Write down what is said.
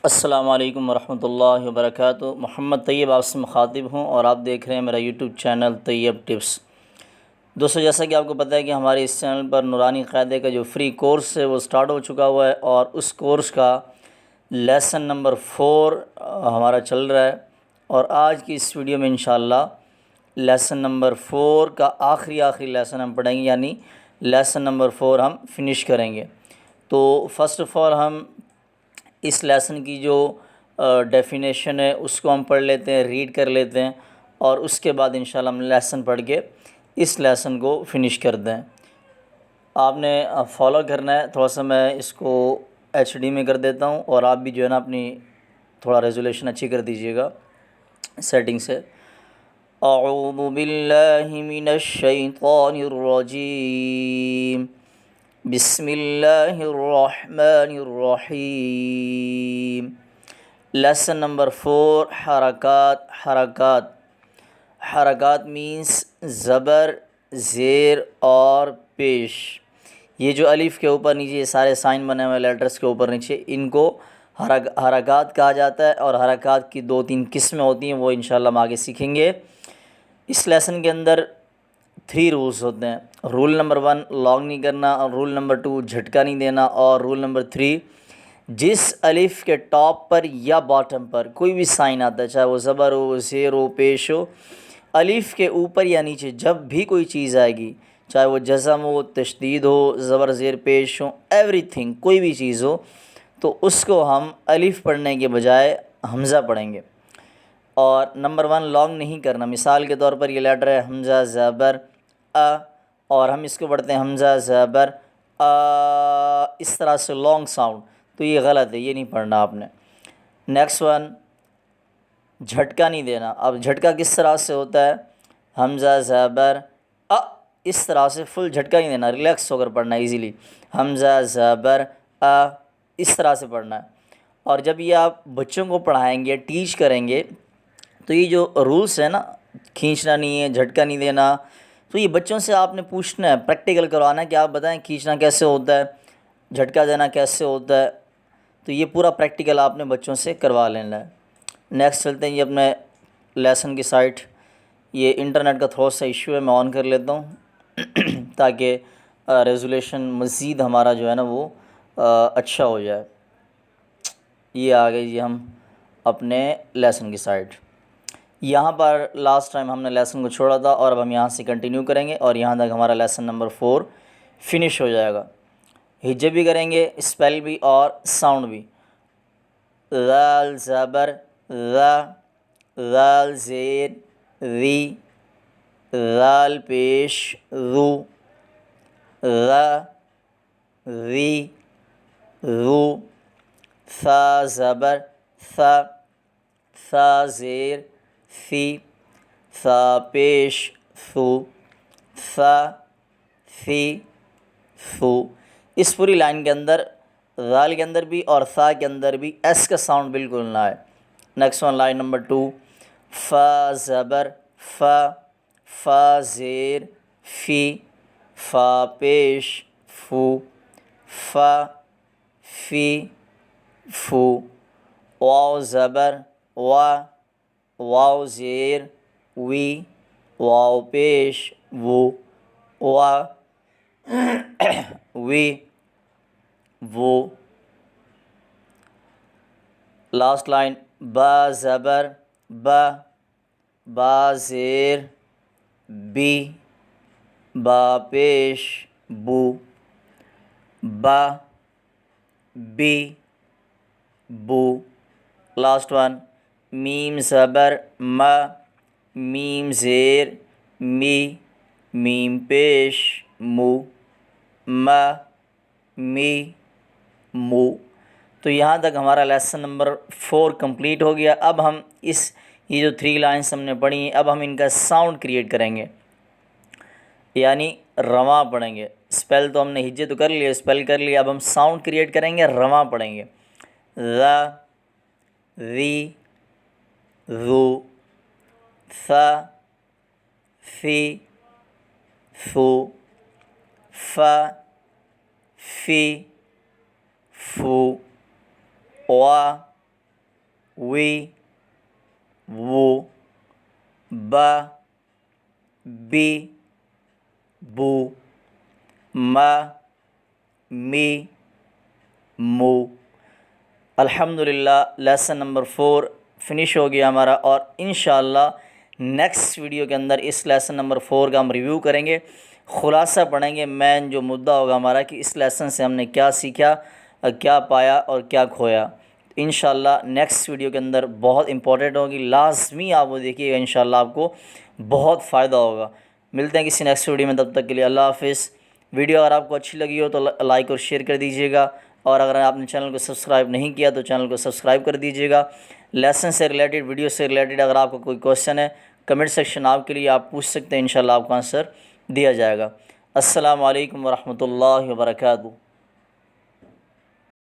السلام علیکم ورحمۃ اللہ وبرکاتہ۔ محمد طیب آپ سے مخاطب ہوں اور آپ دیکھ رہے ہیں میرا یوٹیوب چینل طیب ٹپس۔ دوستو، جیسا کہ آپ کو پتہ ہے کہ ہمارے اس چینل پر نورانی قاعدے کا جو فری کورس ہے وہ سٹارٹ ہو چکا ہوا ہے، اور اس کورس کا لیسن نمبر 4 ہمارا چل رہا ہے، اور آج کی اس ویڈیو میں انشاءاللہ لیسن نمبر 4 کا آخری لیسن ہم پڑھیں گے، یعنی لیسن نمبر 4 ہم فنش کریں گے۔ تو فرسٹ آف آل ہم اس لیسن کی جو ڈیفینیشن ہے اس کو ہم پڑھ لیتے ہیں، ریڈ کر لیتے ہیں، اور اس کے بعد انشاءاللہ ہم لیسن پڑھ کے اس لیسن کو فنش کر دیں۔ آپ نے فالو کرنا ہے، تھوڑا سا میں اس کو HD میں کر دیتا ہوں، اور آپ بھی جو ہے نا اپنی تھوڑا ریزولیشن اچھی کر دیجیے گا سیٹنگ سے۔ اعوذ باللہ من الشیطان الرجیم، بسم اللہ الرحمن الرحیم۔ لیسن نمبر 4، حرکات۔ حرکات مینس زبر، زیر اور پیش۔ یہ جو الف کے اوپر نیچے یہ سارے سائن بنے ہوئے لیٹرز کے اوپر نیچے، ان کو حرکات کہا جاتا ہے، اور حرکات کی 2-3 قسمیں ہوتی ہیں، وہ انشاءاللہ ہم آگے سیکھیں گے۔ اس لیسن کے اندر 3 رولز ہوتے ہیں۔ رول نمبر 1 لانگ نہیں کرنا، اور رول نمبر 2 جھٹکا نہیں دینا، اور رول نمبر 3 جس الف کے ٹاپ پر یا باٹم پر کوئی بھی سائن آتا ہے، چاہے وہ زبر ہو، زیر ہو، پیش ہو، الف کے اوپر یا نیچے جب بھی کوئی چیز آئے گی، چاہے وہ جزم ہو، تشدید ہو، زبر زیر پیش ہو، ایوری تھنگ، کوئی بھی چیز ہو، تو اس کو ہم الف پڑھنے کے بجائے حمزہ پڑھیں گے۔ اور نمبر 1 لانگ نہیں کرنا۔ مثال کے طور پر یہ لیٹر ہے حمزہ زبر اور ہم اس کو پڑھتے ہیں حمزہ زبر اس طرح سے لانگ ساؤنڈ، تو یہ غلط ہے، یہ نہیں پڑھنا آپ نے۔ نیکسٹ 1 جھٹکا نہیں دینا۔ اب جھٹکا کس طرح سے ہوتا ہے؟ حمزہ زبر اس طرح سے فل جھٹکا نہیں دینا، ریلیکس ہو کر پڑھنا ہے، ایزیلی حمزہ زبر اس طرح سے پڑھنا ہے۔ اور جب یہ آپ بچوں کو پڑھائیں گے، ٹیچ کریں گے، تو یہ جو رولس ہے نا، کھینچنا نہیں ہے، جھٹکا نہیں دینا، تو یہ بچوں سے آپ نے پوچھنا ہے، پریکٹیکل کروانا ہے کہ آپ بتائیں کھینچنا کیسے ہوتا ہے، جھٹکا دینا کیسے ہوتا ہے، تو یہ پورا پریکٹیکل آپ نے بچوں سے کروا لینا ہے۔ نیکسٹ چلتے ہیں یہ اپنے لیسن کی سائٹ۔ یہ انٹرنیٹ کا تھوڑا سا ایشو ہے، میں آن کر لیتا ہوں تاکہ ریزولیشن مزید ہمارا جو ہے نا وہ اچھا ہو جائے۔ یہ آ گئی جی ہم اپنے لیسن کی سائٹ۔ یہاں پر لاسٹ ٹائم ہم نے لیسن کو چھوڑا تھا، اور اب ہم یہاں سے کنٹینیو کریں گے، اور یہاں تک ہمارا لیسن نمبر 4 فنش ہو جائے گا۔ ہجے بھی کریں گے، اسپیل بھی اور ساؤنڈ بھی۔ ذال زبر ذا، ذال زیر ذی، ذال پیش ذو، ذا ذی ذو، ثا زبر ثا، ثا زیر ثی، ثا پیش ثو، ثا ثی ثو۔ اس پوری لائن کے اندر ذال کے اندر بھی اور ثا کے اندر بھی ایس کا ساؤنڈ بالکل نہ آئے۔ نیکسٹ ون لائن نمبر 2 فا زبر فا، فا زیر فی، فا پیش فو، فا فی فو، واو زبر وا، واو زیر وی، واو پیش وو، وا وی وہ۔ لاسٹ لائن با زبر با، با زیر بی، با پیش بو، با بی بو۔ لاسٹ ون میم زبر ما، میم زیر می، میم پیش مو، ما می مو۔ تو یہاں تک ہمارا لیسن نمبر 4 کمپلیٹ ہو گیا۔ اب ہم یہ جو 3 لائنس ہم نے پڑھی ہیں، اب ہم ان کا ساؤنڈ کریٹ کریں گے، یعنی رواں پڑھیں گے۔ اسپیل تو ہم نے ہجے تو کر لیا، اسپیل کر لیا، اب ہم ساؤنڈ کریٹ کریں گے، رواں پڑھیں گے۔ ذا ذی ذو، ثا فی ثو، فا فی فو، وا وی وہ با بی بو ما می مو۔ الحمدللہ لیسن نمبر 4 فنش ہو گیا ہمارا، اور انشاءاللہ نیکسٹ ویڈیو کے اندر اس لیسن نمبر 4 کا ہم ریویو کریں گے، خلاصہ پڑھیں گے، مین جو مدعا ہوگا ہمارا کہ اس لیسن سے ہم نے کیا سیکھا، کیا پایا اور کیا کھویا۔ انشاءاللہ نیکسٹ ویڈیو کے اندر بہت امپورٹنٹ ہوگی، لازمی آپ وہ دیکھیے گا، انشاءاللہ آپ کو بہت فائدہ ہوگا۔ ملتے ہیں کسی نیکسٹ ویڈیو میں، تب تک کے لیے اللہ حافظ۔ ویڈیو اگر آپ کو اچھی لگی ہو تو لائک اور شیئر کر دیجیے گا، اور اگر آپ نے چینل کو سبسکرائب نہیں کیا تو چینل کو سبسکرائب کر دیجیے گا۔ لیسن سے ریلیٹڈ، ویڈیو سے ریلیٹڈ اگر آپ کو کوئی کویشچن ہے، کمنٹ سیکشن آپ کے لیے، آپ پوچھ سکتے ہیں، انشاءاللہ آپ کو آنسر دیا جائے گا۔ السلام علیکم ورحمۃ اللہ وبرکاتہ۔